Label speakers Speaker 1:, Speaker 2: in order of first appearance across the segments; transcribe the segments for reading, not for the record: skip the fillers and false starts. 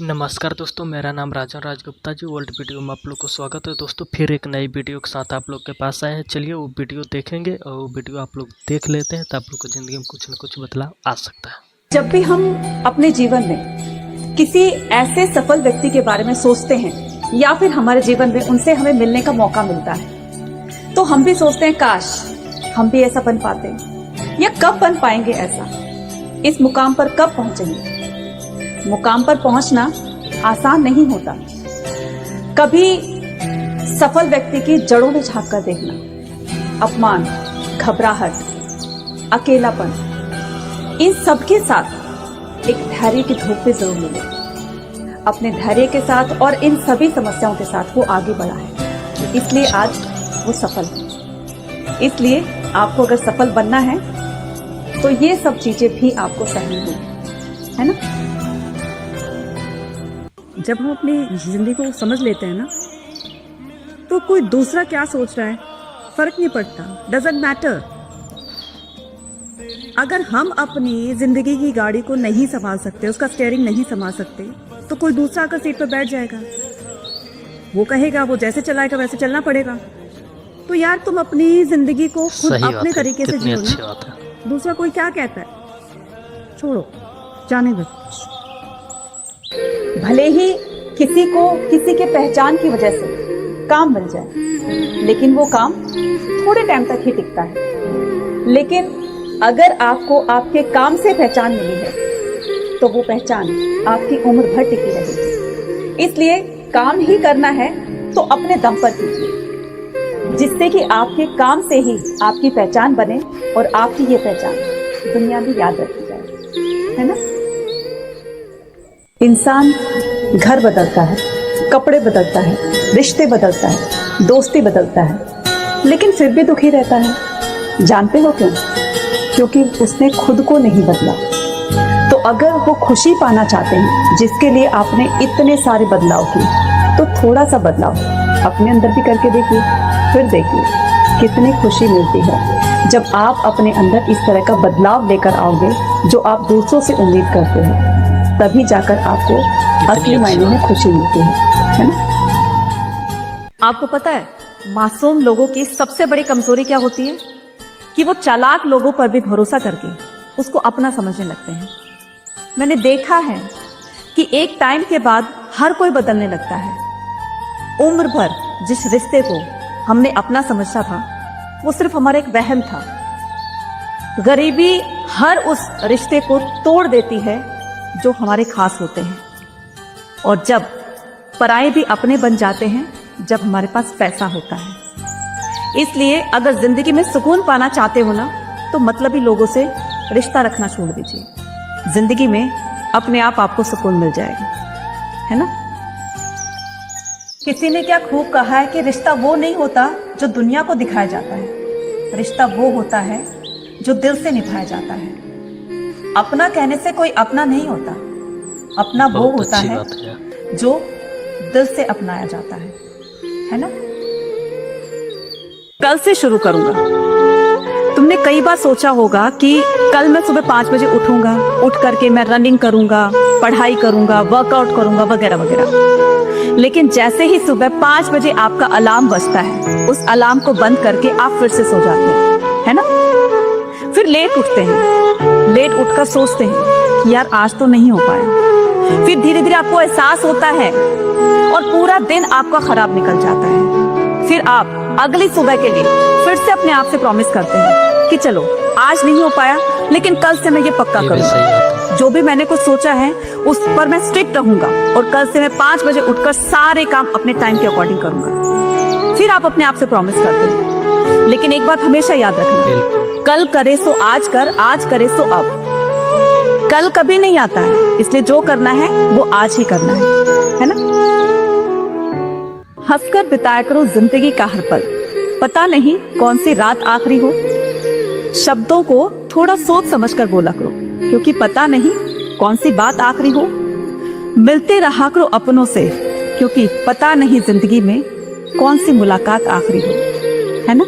Speaker 1: नमस्कार दोस्तों, मेरा नाम राजा राजगुप्ता जी। वर्ल्ड वीडियो में आप लोग को स्वागत है। दोस्तों फिर एक नई वीडियो के साथ आप लोग के पास आए हैं। चलिए वो वीडियो देखेंगे और वो वीडियो आप लोग देख लेते हैं तो आप लोग को ज़िंदगी में कुछ न कुछ बदलाव आ सकता है।
Speaker 2: जब भी हम अपने जीवन में किसी ऐसे सफल व्यक्ति के बारे में सोचते हैं या फिर हमारे जीवन में उनसे हमें मिलने का मौका मिलता है तो हम भी सोचते हैं काश हम भी ऐसा बन पाते या कब बन पाएंगे, ऐसा इस मुकाम पर कब पहुंचेंगे। मुकाम पर पहुंचना आसान नहीं होता। कभी सफल व्यक्ति की जड़ों में झांक कर देखना, अपमान, घबराहट, अकेलापन, इन सब के साथ एक धैर्य की धूप भी जरूर मिले। अपने धैर्य के साथ और इन सभी समस्याओं के साथ वो आगे बढ़ा है, इसलिए आज वो सफल है। इसलिए आपको अगर सफल बनना है तो ये सब चीजें भी आपको सहनी होगी, है ना।
Speaker 3: जब हम अपनी जिंदगी को समझ लेते हैं ना, तो कोई दूसरा क्या सोच रहा है फर्क नहीं पड़ता, डजंट मैटर। अगर हम अपनी जिंदगी की गाड़ी को नहीं संभाल सकते, उसका स्टीयरिंग नहीं संभाल सकते, तो कोई दूसरा आकर सीट पर बैठ जाएगा, वो कहेगा वो जैसे चलाएगा वैसे चलना पड़ेगा। तो यार तुम अपनी जिंदगी को खुद अपने तरीके से जियो ना, दूसरा कोई क्या कहता है छोड़ो, जाने दो।
Speaker 2: भले ही किसी को किसी के पहचान की वजह से काम मिल जाए, लेकिन वो काम थोड़े टाइम तक ही टिकता है। लेकिन अगर आपको आपके काम से पहचान मिली है तो वो पहचान आपकी उम्र भर टिकी रहेगी। इसलिए काम ही करना है तो अपने दम पर कीजिए, जिससे कि आपके काम से ही आपकी पहचान बने और आपकी ये पहचान दुनिया में याद रखी जाए, है ना। इंसान घर बदलता है, कपड़े बदलता है, रिश्ते बदलता है, दोस्ती बदलता है, लेकिन फिर भी दुखी रहता है। जानते हो क्यों? क्योंकि उसने खुद को नहीं बदला। तो अगर वो खुशी पाना चाहते हैं जिसके लिए आपने इतने सारे बदलाव किए, तो थोड़ा सा बदलाव अपने अंदर भी करके देखिए, फिर देखिए कितनी खुशी मिलती है जब आप अपने अंदर इस तरह का बदलाव लेकर आओगे जो आप दूसरों से उम्मीद करते हैं। तभी जाकर आपको असली मायने में खुशी मिलती है ना।
Speaker 3: आपको पता है मासूम लोगों की सबसे बड़ी कमजोरी क्या होती है? कि वो चालाक लोगों पर भी भरोसा करके उसको अपना समझने लगते हैं। मैंने देखा है कि एक टाइम के बाद हर कोई बदलने लगता है। उम्र भर जिस रिश्ते को हमने अपना समझा था वो सिर्फ हमारा एक वहम था। गरीबी हर उस रिश्ते को तोड़ देती है जो हमारे खास होते हैं, और जब पराये भी अपने बन जाते हैं जब हमारे पास पैसा होता है। इसलिए अगर जिंदगी में सुकून पाना चाहते हो ना, तो मतलबी लोगों से रिश्ता रखना छोड़ दीजिए। जिंदगी में अपने आप आपको सुकून मिल जाएगा, है ना।
Speaker 2: किसी ने क्या खूब कहा है कि रिश्ता वो नहीं होता जो दुनिया को दिखाया जाता है, रिश्ता वो होता है जो दिल से निभाया जाता है। अपना कहने से कोई अपना नहीं होता, अपना वो होता है जो दिल से अपनाया जाता है ना।
Speaker 3: कल से शुरू करूंगा। तुमने कई बार सोचा होगा कि कल मैं सुबह 5 बजे उठूंगा, उठ करके मैं रनिंग करूंगा, पढ़ाई करूंगा, वर्कआउट करूंगा, वगैरह वगैरह। लेकिन जैसे ही सुबह 5 बजे आपका अलार्म बजता है, उस अलार्म को बंद करके आप फिर से सो जाते हैं, है ना। फिर लेट उठते हैं, लेट उठकर सोचते हैं कि यार आज तो नहीं हो पाया। फिर धीरे धीरे आपको एहसास होता है और पूरा दिन आपका खराब निकल जाता है। फिर आप अगली सुबह के लिए फिर से अपने आप से प्रॉमिस करते हैं कि चलो आज नहीं हो पाया, लेकिन कल से मैं ये पक्का करूंगा। जो भी मैंने कुछ सोचा है उस पर मैं स्ट्रिक्ट रहूंगा और कल से मैं 5 बजे उठकर सारे काम अपने टाइम के अकॉर्डिंग करूंगा। फिर आप अपने आप से प्रॉमिस करते हैं। लेकिन एक बात हमेशा याद रखना, कल करे सो आज कर, आज करे सो अब। कल कभी नहीं आता है, इसलिए जो करना है वो आज ही करना है ना। हंसकर बिताया करो जिंदगी का हर पल, पता नहीं कौन सी रात आखिरी हो। शब्दों को थोड़ा सोच समझ कर बोला करो, क्योंकि पता नहीं कौन सी बात आखिरी हो। मिलते रहा करो अपनों से, क्योंकि पता नहीं जिंदगी में कौन सी मुलाकात आखिरी हो, है ना।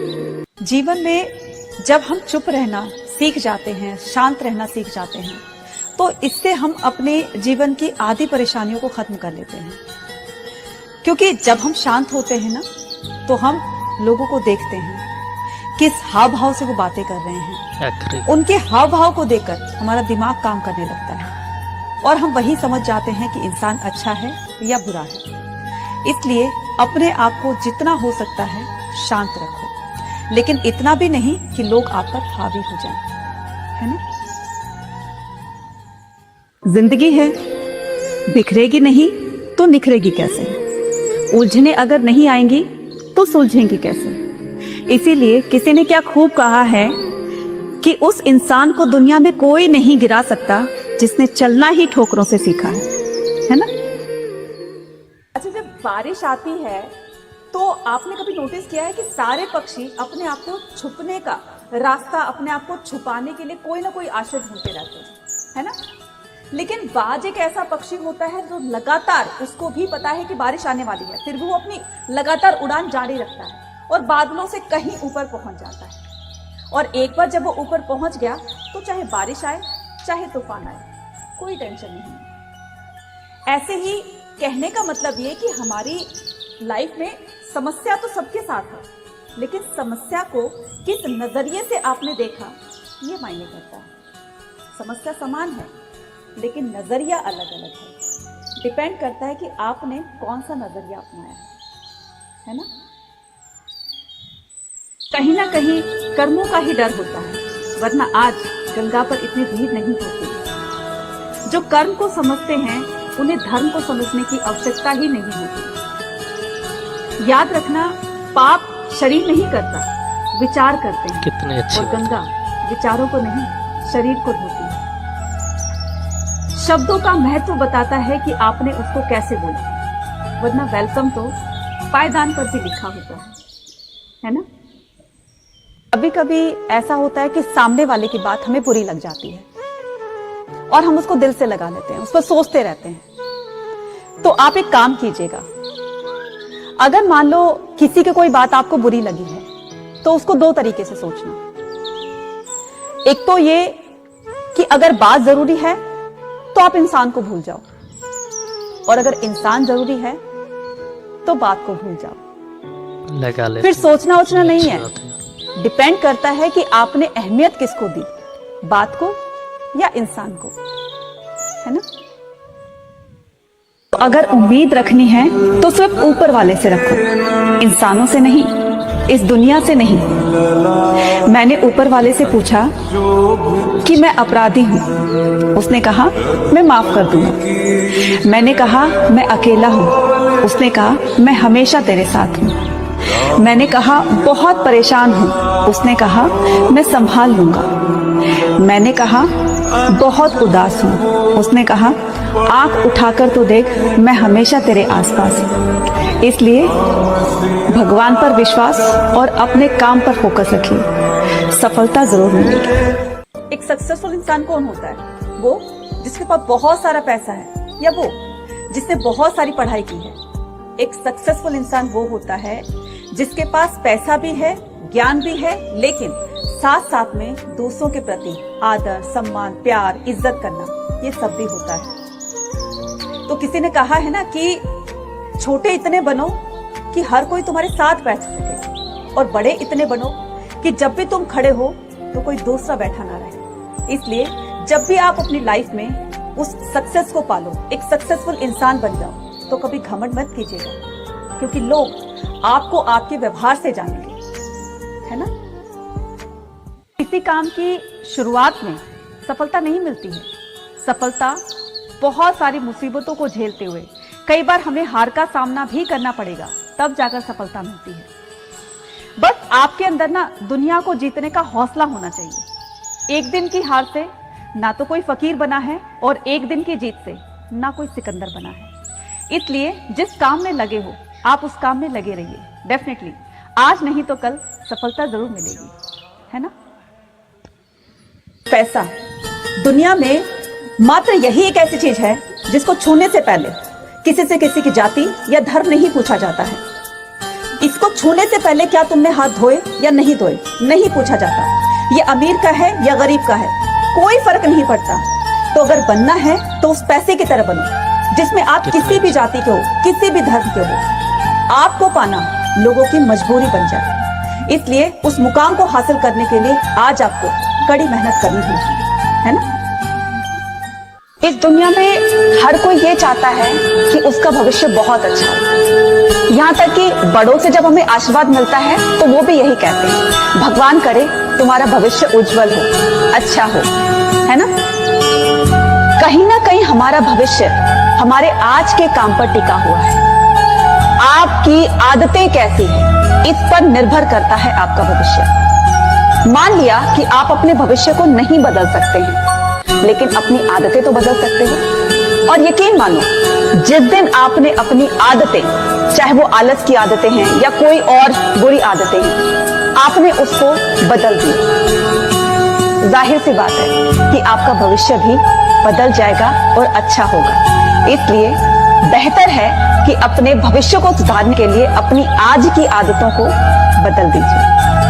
Speaker 2: जीवन में जब हम चुप रहना सीख जाते हैं, शांत रहना सीख जाते हैं, तो इससे हम अपने जीवन की आधी परेशानियों को खत्म कर लेते हैं। क्योंकि जब हम शांत होते हैं ना, तो हम लोगों को देखते हैं किस हाव भाव से वो बातें कर रहे हैं। उनके हाव भाव को देखकर हमारा दिमाग काम करने लगता है और हम वही समझ जाते हैं कि इंसान अच्छा है या बुरा है। इसलिए अपने आप को जितना हो सकता है शांत रखो, लेकिन इतना भी नहीं कि लोग आप पर हावी हो जाएं, है ना। जिंदगी है, बिखरेगी नहीं तो निखरेगी कैसे? उलझने अगर नहीं आएंगी तो सुलझेंगी कैसे? इसीलिए किसी ने क्या खूब कहा है कि उस इंसान को दुनिया में कोई नहीं गिरा सकता जिसने चलना ही ठोकरों से सीखा है ना। अच्छा, जब बारिश आती है तो आपने कभी नोटिस किया है कि सारे पक्षी अपने आप को छुपने का रास्ता, अपने आप को छुपाने के लिए कोई ना कोई आश्रय ढूंढते रहते हैं, है ना। लेकिन बाज एक ऐसा पक्षी होता है जो लगातार, उसको भी पता है कि बारिश आने वाली है, फिर भी वो अपनी लगातार उड़ान जारी रखता है और बादलों से कहीं ऊपर पहुंच जाता है। और एक बार जब वो ऊपर पहुंच गया तो चाहे बारिश आए चाहे तूफान आए, कोई टेंशन नहीं। ऐसे ही कहने का मतलब ये कि हमारी लाइफ में समस्या तो सबके साथ है, लेकिन समस्या को किस नजरिए से आपने देखा ये मायने करता है। समस्या समान है लेकिन नजरिया अलग अलग है। डिपेंड करता है कि आपने कौन सा नजरिया अपनाया है ना। कहीं ना कहीं कर्मों का ही डर होता है, वरना आज गंगा पर इतनी भीड़ नहीं होती। जो कर्म को समझते हैं उन्हें धर्म को समझने की आवश्यकता ही नहीं होती। याद रखना, पाप शरीर नहीं करता, विचार करते हैं।
Speaker 1: कितने अच्छे
Speaker 2: और गंगा विचारों को नहीं, शरीर को धोती है। शब्दों का महत्व बताता है कि आपने उसको कैसे बोला, वरना वेलकम तो पायदान पर भी लिखा होता है ना। कभी कभी ऐसा होता है कि सामने वाले की बात हमें बुरी लग जाती है और हम उसको दिल से लगा लेते हैं, उस पर सोचते रहते हैं। तो आप एक काम कीजिएगा, अगर मान लो किसी की कोई बात आपको बुरी लगी है तो उसको दो तरीके से सोचना। एक तो ये कि अगर बात जरूरी है तो आप इंसान को भूल जाओ, और अगर इंसान जरूरी है तो बात को भूल जाओ।
Speaker 1: लगा ले,
Speaker 2: फिर सोचना ओचना नहीं है, डिपेंड करता है कि आपने अहमियत किसको दी, बात को या इंसान को, है ना। तो अगर उम्मीद रखनी है तो सिर्फ ऊपर वाले से रखो, इंसानों से नहीं, इस दुनिया से नहीं। मैंने ऊपर वाले से पूछा कि मैं अपराधी हूं, उसने कहा मैं माफ कर दूंगा। मैंने कहा मैं अकेला हूं, उसने कहा मैं हमेशा तेरे साथ हूं। मैंने कहा बहुत परेशान हूं, उसने कहा मैं संभाल लूंगा। मैंने कहा बहुत उदास हूं, उसने कहा आंख उठाकर तो देख, मैं हमेशा तेरे आसपास हूं। इसलिए भगवान पर विश्वास और अपने काम पर फोकस रखिए, सफलता जरूर मिलेगी। एक सक्सेसफुल इंसान कौन होता है? वो जिसके पास बहुत सारा पैसा है या वो जिसने बहुत सारी पढ़ाई की है? एक सक्सेसफुल इंसान वो होता है जिसके पास पैसा भी है, ज्ञान भी है, लेकिन साथ साथ में दूसरों के प्रति आदर, सम्मान, प्यार, इज्जत करना, ये सब भी होता है। तो किसी ने कहा है ना कि छोटे इतने बनो कि हर कोई तुम्हारे साथ बैठ सके, और बड़े इतने बनो कि जब भी तुम खड़े हो तो कोई दूसरा बैठा ना रहे। इसलिए जब भी आप अपनी लाइफ में उस सक्सेस को पालो, एक सक्सेसफुल इंसान बन जाओ, तो कभी घमंड मत कीजिएगा, क्योंकि लोग आपको आपके व्यवहार से जानेंगे, है ना। किसी काम की शुरुआत में सफलता नहीं मिलती है। सफलता बहुत सारी मुसीबतों को झेलते हुए, कई बार हमें हार का सामना भी करना पड़ेगा, तब जाकर सफलता मिलती है। बस आपके अंदर ना दुनिया को जीतने का हौसला होना चाहिए। एक दिन की हार से ना तो कोई फकीर बना है और एक दिन की जीत से ना कोई सिकंदर बना है। इसलिए जिस काम में लगे हो आप उस काम में लगे रहिए। डेफिनेटली आज नहीं तो कल सफलता जरूर मिलेगी, है ना। पैसा दुनिया में मात्र यही एक ऐसी चीज है जिसको छूने से पहले किसी से किसी की जाति या धर्म नहीं पूछा जाता है। इसको छूने से पहले क्या तुमने हाथ धोए या नहीं धोए नहीं पूछा जाता। ये अमीर का है या गरीब का है कोई फर्क नहीं पड़ता। तो अगर बनना है तो उस पैसे की तरह बनो जिसमें आप किसी भी जाति के हो, किसी भी धर्म के हो। आपको पाना लोगों की मजबूरी बन जाए। इसलिए उस मुकाम को हासिल करने के लिए आज आपको कड़ी मेहनत करनी होगी, है ना। इस दुनिया में हर कोई ये चाहता है कि उसका भविष्य बहुत अच्छा हो। यहाँ तक कि बड़ों से जब हमें आशीर्वाद मिलता है तो वो भी यही कहते हैं, भगवान करे तुम्हारा भविष्य उज्जवल हो, अच्छा हो, है ना। कहीं ना कहीं हमारा भविष्य हमारे आज के काम पर टिका हुआ है। आपकी आदतें कैसी हैं, इस पर निर्भर करता है आपका भविष्य। मान लिया कि आप अपने भविष्य को नहीं बदल सकते हैं, लेकिन अपनी आदतें तो बदल सकते हो। और यकीन मानो, जिस दिन आपने अपनी आदतें, चाहे वो आलस की आदतें हैं या कोई और बुरी आदतें हैं, आपने उसको बदल दिया, जाहिर सी बात है कि आपका भविष्य भी बदल जाएगा और अच्छा होगा। इसलिए बेहतर है कि अपने भविष्य को सुधारने के लिए अपनी आज की आदतों को बदल दीजिए।